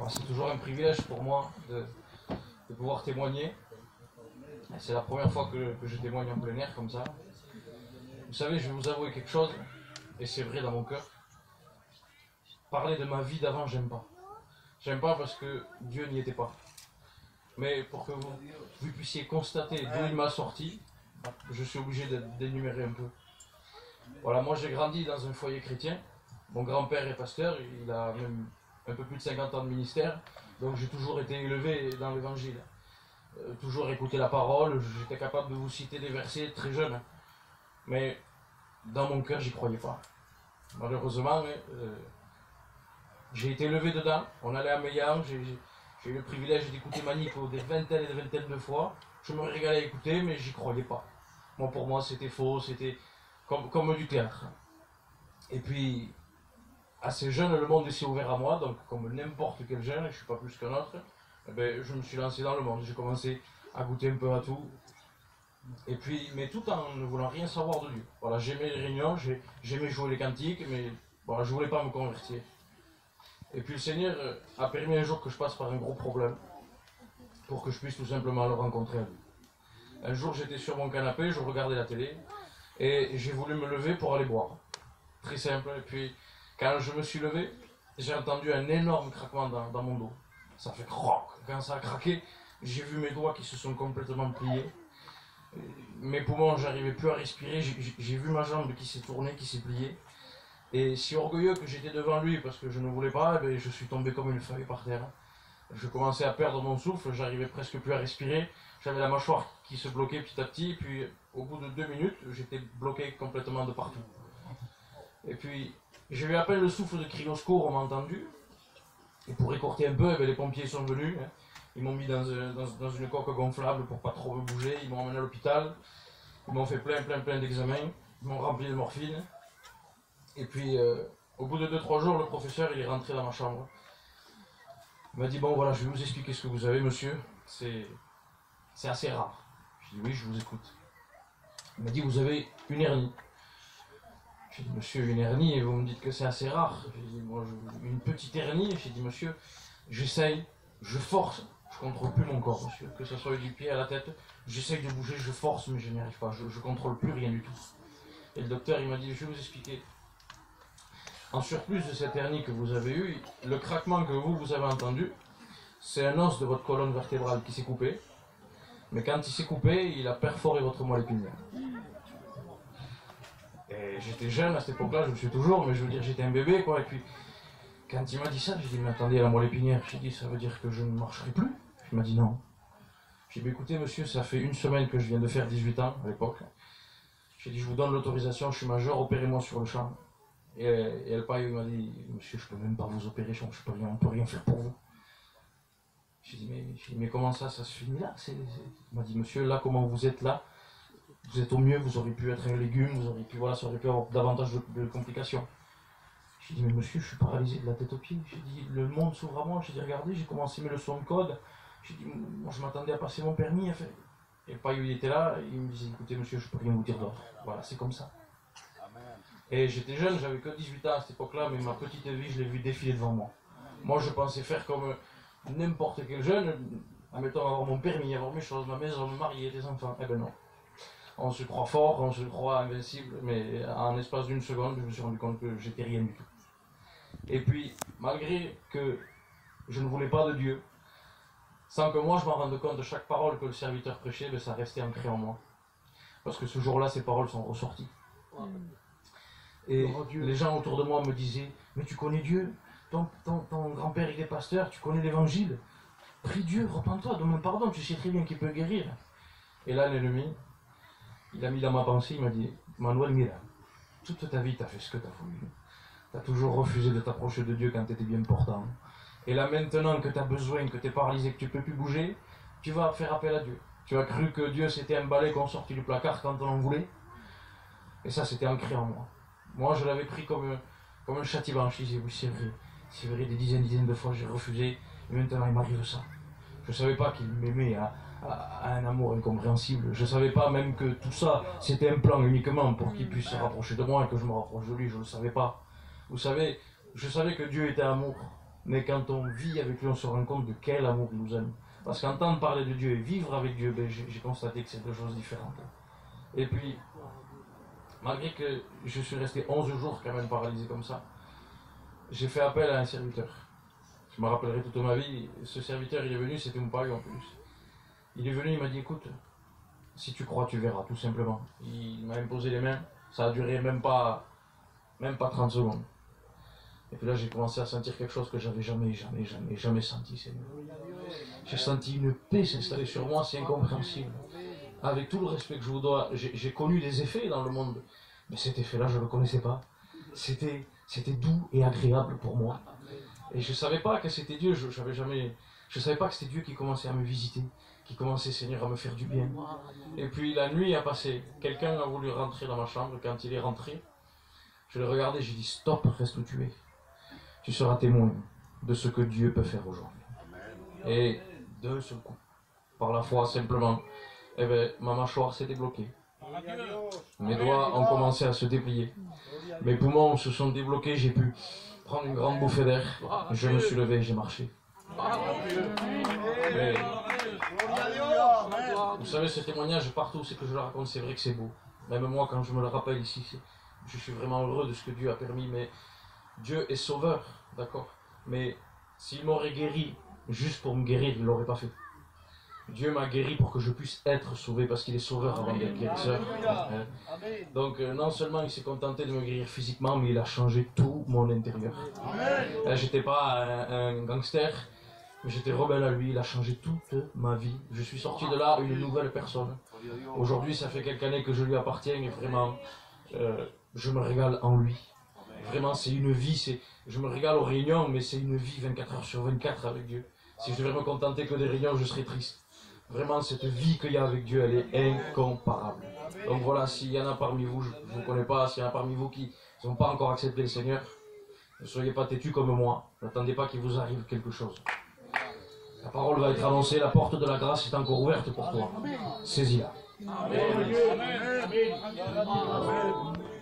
C'est toujours un privilège pour moi de pouvoir témoigner. C'est la première fois que je témoigne en plein air comme ça. Vous savez, je vais vous avouer quelque chose, et c'est vrai dans mon cœur. Parler de ma vie d'avant, j'aime pas. J'aime pas parce que Dieu n'y était pas. Mais pour que vous puissiez constater d'où il m'a sorti, je suis obligé d'énumérer un peu. Voilà, moi j'ai grandi dans un foyer chrétien. Mon grand-père est pasteur, il a même un peu plus de 50 ans de ministère. Donc j'ai toujours été élevé dans l'évangile. Toujours écouté la parole, j'étais capable de vous citer des versets très jeunes. Mais dans mon cœur, j'y croyais pas. Malheureusement, j'ai été élevé dedans. On allait à Meillan, j'ai eu le privilège d'écouter Manico des vingtaines et des vingtaines de fois. Je me régalais à écouter, mais j'y croyais pas. Pour moi, c'était faux, c'était comme du théâtre. Et puis, assez jeune, le monde s'est ouvert à moi, donc comme n'importe quel jeune, je ne suis pas plus qu'un autre, je me suis lancé dans le monde. J'ai commencé à goûter un peu à tout. Et puis, mais tout en ne voulant rien savoir de Dieu. Voilà, j'aimais les réunions, j'aimais jouer les cantiques, mais voilà, je ne voulais pas me convertir. Et puis le Seigneur a permis un jour que je passe par un gros problème, pour que je puisse tout simplement le rencontrer à lui. Un jour, j'étais sur mon canapé, je regardais la télé, et j'ai voulu me lever pour aller boire. Très simple. Et puis, quand je me suis levé, j'ai entendu un énorme craquement dans mon dos. Ça fait croc. Quand ça a craqué, j'ai vu mes doigts qui se sont complètement pliés. Mes poumons, j'arrivais plus à respirer. J'ai vu ma jambe qui s'est tournée, qui s'est pliée. Et si orgueilleux que j'étais devant lui parce que je ne voulais pas, je suis tombé comme une feuille par terre. Je commençais à perdre mon souffle, j'arrivais presque plus à respirer. J'avais la mâchoire qui se bloquait petit à petit. Puis au bout de 2 minutes, j'étais bloqué complètement de partout. Et puis, j'ai eu à peine le souffle de crier au secours, on m'a entendu. Et pour écourter un peu, les pompiers sont venus. Ils m'ont mis dans une coque gonflable pour pas trop me bouger. Ils m'ont emmené à l'hôpital. Ils m'ont fait plein d'examens. Ils m'ont rempli de morphine. Et puis, au bout de 2-3 jours, le professeur il est rentré dans ma chambre. Il m'a dit, bon voilà, je vais vous expliquer ce que vous avez, monsieur. C'est assez rare. J'ai dit, oui, je vous écoute. Il m'a dit, vous avez une hernie. J'ai dit, monsieur, une hernie, et vous me dites que c'est assez rare. J'ai dit, moi, une petite hernie. J'ai dit, monsieur, j'essaye, je force, je contrôle plus mon corps, monsieur. Que ce soit du pied à la tête, j'essaye de bouger, je force, mais je n'y arrive pas. Je contrôle plus rien du tout. Et le docteur, il m'a dit, je vais vous expliquer. En surplus de cette hernie que vous avez eue, le craquement que vous avez entendu, c'est un os de votre colonne vertébrale qui s'est coupé. Mais quand il s'est coupé, il a perforé votre moelle épinière. Et j'étais jeune à cette époque-là, je le suis toujours, mais je veux dire, j'étais un bébé, quoi. Et puis, quand il m'a dit ça, j'ai dit, mais attendez, la moelle épinière, j'ai dit, ça veut dire que je ne marcherai plus? Il m'a dit non. J'ai dit, écoutez, monsieur, ça fait 1 semaine que je viens de faire 18 ans, à l'époque. J'ai dit, je vous donne l'autorisation, je suis majeur, opérez-moi sur le champ. Et le paille, il m'a dit, monsieur, je peux même pas vous opérer, on ne peut rien faire pour vous. J'ai dit, mais comment ça se finit là? Il m'a dit, monsieur, là, comment vous êtes là? Vous êtes au mieux, vous auriez pu être un légume, vous auriez pu, voilà, ça aurait pu avoir davantage de complications. J'ai dit, mais monsieur, je suis paralysé de la tête aux pieds. J'ai dit, le monde s'ouvre à moi. J'ai dit, regardez, j'ai commencé mes leçons de code. J'ai dit, moi, je m'attendais à passer mon permis. Et le paille, il était là, il me disait, écoutez, monsieur, je peux rien vous dire d'autre. Voilà, c'est comme ça. Et j'étais jeune, j'avais que 18 ans à cette époque-là, mais ma petite vie, je l'ai vue défiler devant moi. Moi, je pensais faire comme n'importe quel jeune, admettons avoir mon permis, avoir mes choses, ma maison, me marier, des enfants. Eh ben non. On se croit fort, on se croit invincible, mais en l'espace d'1 seconde, je me suis rendu compte que j'étais rien du tout. Et puis, malgré que je ne voulais pas de Dieu, sans que moi je m'en rende compte de chaque parole que le serviteur prêchait, ça restait ancré en moi. Parce que ce jour-là, ces paroles sont ressorties. Et les gens autour de moi me disaient, mais tu connais Dieu, ton grand-père il est pasteur, tu connais l'évangile, prie Dieu, repens-toi, demande pardon, tu sais très bien qu'il peut guérir. Et là, l'ennemi, il a mis dans ma pensée, il m'a dit, Manuel, mira, toute ta vie tu as fait ce que tu as voulu. Tu as toujours refusé de t'approcher de Dieu quand tu étais bien portant. Et là maintenant que tu as besoin, que tu es paralysé, que tu ne peux plus bouger, tu vas faire appel à Dieu. Tu as cru que Dieu c'était un balai qu'on sortit du placard quand on en voulait. Et ça c'était ancré en moi. Moi je l'avais pris comme un châtiment. Je disais, oui c'est vrai, des dizaines de fois j'ai refusé. Et maintenant il m'arrive ça. Je ne savais pas qu'il m'aimait à un amour incompréhensible. Je ne savais pas même que tout ça c'était un plan uniquement pour qu'il puisse se rapprocher de moi et que je me rapproche de lui. Je ne le savais pas. Vous savez, je savais que Dieu était amour. Mais quand on vit avec lui, on se rend compte de quel amour il nous aime. Parce qu'entendre parler de Dieu et vivre avec Dieu, ben, j'ai constaté que c'est deux choses différentes. Et puis, malgré que je suis resté 11 jours quand même paralysé comme ça, j'ai fait appel à un serviteur. Je me rappellerai toute ma vie. Ce serviteur, il est venu, c'était mon pari en plus. Il est venu, il m'a dit, écoute, si tu crois, tu verras, tout simplement. Il m'a imposé les mains, ça a duré même pas 30 secondes. Et puis là, j'ai commencé à sentir quelque chose que j'avais jamais senti, Seigneur. J'ai senti une paix s'installer sur moi, c'est incompréhensible. Avec tout le respect que je vous dois, j'ai connu des effets dans le monde, mais cet effet-là, je ne le connaissais pas. C'était doux et agréable pour moi. Et je ne savais pas que c'était Dieu, je ne savais pas que c'était Dieu qui commençait à me visiter, qui commençait, Seigneur, à me faire du bien. Et puis la nuit a passé, quelqu'un a voulu rentrer dans ma chambre, quand il est rentré, je l'ai regardé, j'ai dit, stop, reste où tu es. Tu seras témoin de ce que Dieu peut faire aujourd'hui. Et d'un seul coup, par la foi simplement, eh bien, ma mâchoire s'est débloquée. Mes doigts ont commencé à se déplier. Mes poumons se sont débloqués, j'ai pu prendre une grande bouffée d'air. Je me suis levé, j'ai marché. Mais, vous savez, ce témoignage, partout où c'est que je le raconte, c'est vrai que c'est beau. Même moi, quand je me le rappelle ici, je suis vraiment heureux de ce que Dieu a permis. Mais Dieu est sauveur, d'accord? Mais s'il m'aurait guéri juste pour me guérir, il ne l'aurait pas fait. Dieu m'a guéri pour que je puisse être sauvé, parce qu'il est sauveur avant d'être guérisseur. Donc non seulement il s'est contenté de me guérir physiquement, mais il a changé tout mon intérieur. J'étais pas un gangster, mais j'étais rebelle à lui, il a changé toute ma vie. Je suis sorti de là une nouvelle personne. Aujourd'hui, ça fait quelques années que je lui appartiens, et vraiment, je me régale en lui. Vraiment, c'est une vie, je me régale aux réunions, mais c'est une vie 24 heures sur 24 avec Dieu. Si je devais me contenter que des réunions, je serais triste. Vraiment, cette vie qu'il y a avec Dieu, elle est incomparable. Donc voilà, s'il y en a parmi vous, je ne vous connais pas, s'il y en a parmi vous qui n'ont pas encore accepté le Seigneur, ne soyez pas têtus comme moi. N'attendez pas qu'il vous arrive quelque chose. La parole va être annoncée, la porte de la grâce est encore ouverte pour toi. Saisis-la. Amen.